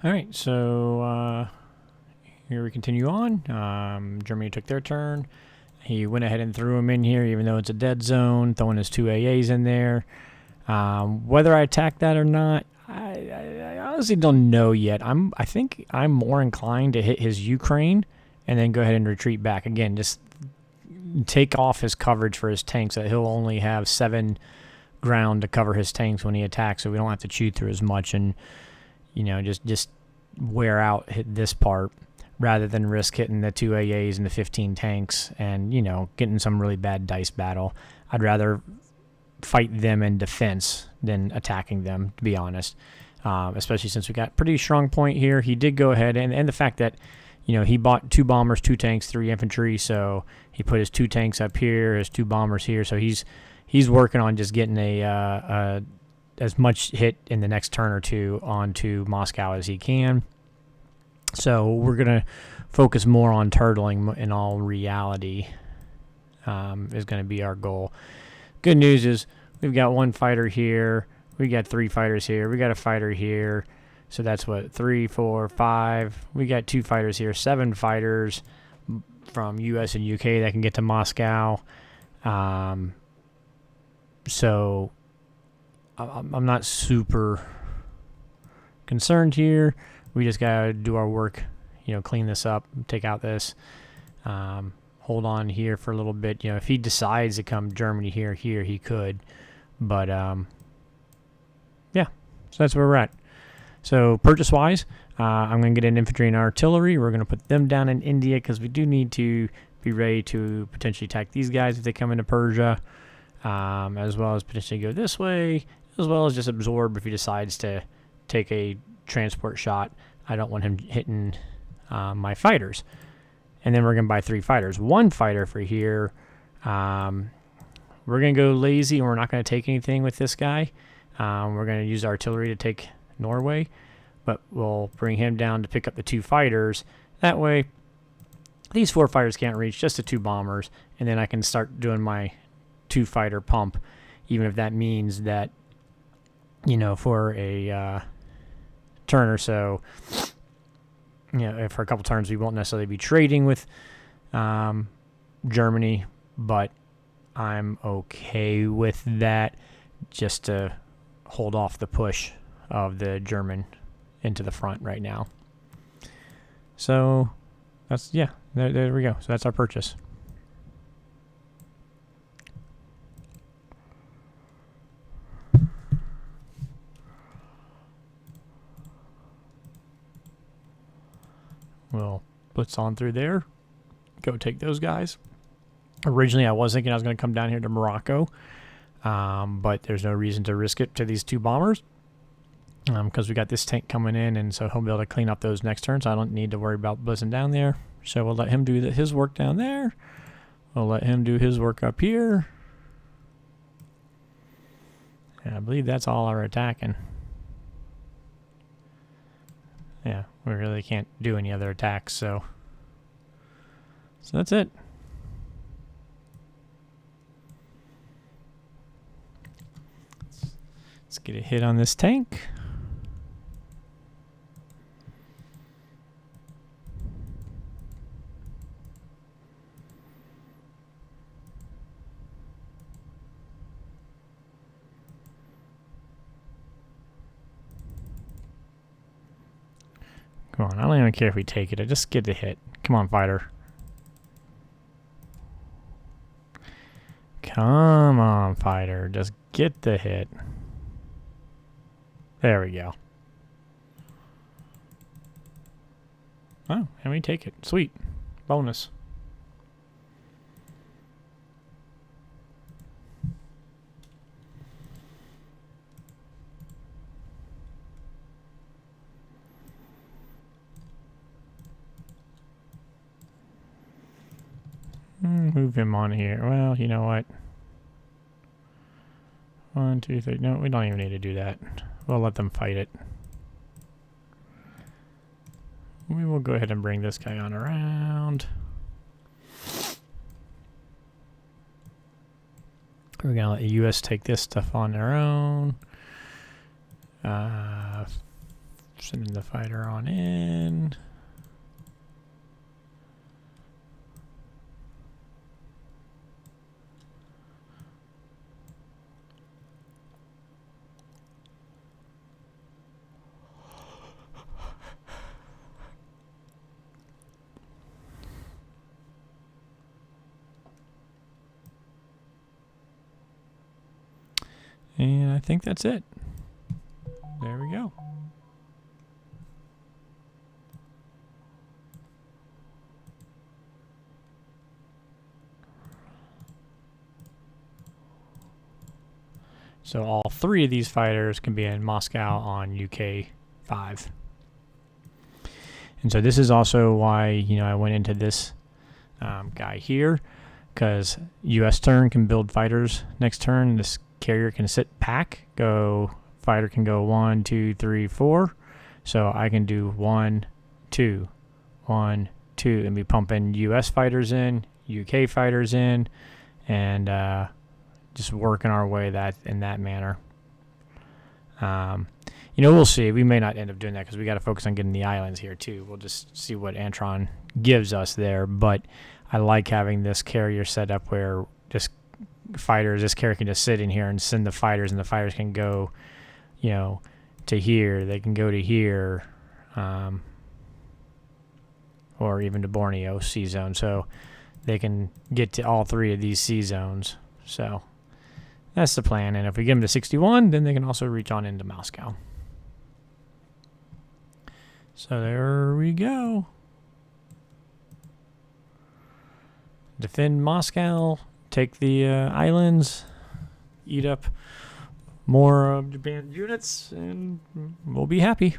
All right, so here we continue on. Germany took their turn. He went ahead and threw him in here, even though it's a dead zone, throwing his 2 AAs in there. Whether I attack that or not, I honestly don't know yet. I think I'm more inclined to hit his Ukraine and then go ahead and retreat back. Again, just take off his coverage for his tanks, so that he'll only have 7 ground to cover his tanks when he attacks, so we don't have to chew through as much and, just wear out hit this part rather than risk hitting the 2 AAs and the 15 tanks and, getting some really bad dice battle. I'd rather fight them in defense than attacking them, to be honest. Especially since we got pretty strong point here. He did go ahead, and the fact that, he bought 2 bombers, 2 tanks, 3 infantry, so he put his 2 tanks up here, his 2 bombers here, so he's working on just getting as much hit in the next turn or two onto Moscow as he can. So we're going to focus more on turtling in all reality, is going to be our goal. Good news is we've got 1 fighter here. We got 3 fighters here. We got a fighter here. So that's what, 3, 4, 5. We got 2 fighters here. 7 fighters from US and UK that can get to Moscow. So I'm not super concerned here. We just got to do our work, clean this up, take out this, hold on here for a little bit. If he decides to come Germany here, he could. But, yeah, so that's where we're at. So purchase-wise, I'm going to get an infantry and artillery. We're going to put them down in India because we do need to be ready to potentially attack these guys if they come into Persia, as well as potentially go this way, as well as just absorb if he decides to take a transport shot. I don't want him hitting my fighters. And then we're going to buy 3 fighters. 1 fighter for here. We're going to go lazy, and we're not going to take anything with this guy. We're going to use artillery to take Norway, but we'll bring him down to pick up the 2 fighters. That way, these 4 fighters can't reach, just the 2 bombers, and then I can start doing my 2 fighter pump, even if that means that, for a turn or so, for a couple turns we won't necessarily be trading with Germany, but I'm okay with that just to hold off the push of the German into the front right now. So that's, there we go. So that's our purchase. We'll blitz on through there, go take those guys. Originally, I was thinking I was going to come down here to Morocco, but there's no reason to risk it to these 2 bombers because we got this tank coming in, and so he'll be able to clean up those next turns. So I don't need to worry about blitzing down there. So we'll let him do his work down there. We'll let him do his work up here. And I believe that's all our attacking. Yeah, we really can't do any other attacks, so that's it. Let's get a hit on this tank. Come on, I don't even care if we take it. I just get the hit. Come on, fighter. Come on, fighter. Just get the hit. There we go. Oh, and we take it. Sweet. Bonus. Move him on here. Well, you know what? 1, 2, 3. No, we don't even need to do that. We'll let them fight it. We will go ahead and bring this guy on around. We're going to let the U.S. take this stuff on their own. Sending the fighter on in. And I think that's it. There we go. So all 3 of these fighters can be in Moscow on UK 5. And so this is also why, I went into this guy here, because US turn can build fighters next turn. This carrier can sit pack, fighter can go 1, 2, 3, 4. So I can do 1, 2, 1, 2, and be pumping US fighters in, UK fighters in, and just working our way in that manner. We'll see. We may not end up doing that because we got to focus on getting the islands here too. We'll just see what Antron gives us there. But I like having this carrier set up where this carrier can just sit in here and send the fighters, and the fighters can go, to here. They can go to here, or even to Borneo sea zone. So they can get to all 3 of these sea zones. So that's the plan. And if we get them to 61, then they can also reach on into Moscow. So there we go. Defend Moscow, take the islands, eat up more of Japan's units, and we'll be happy.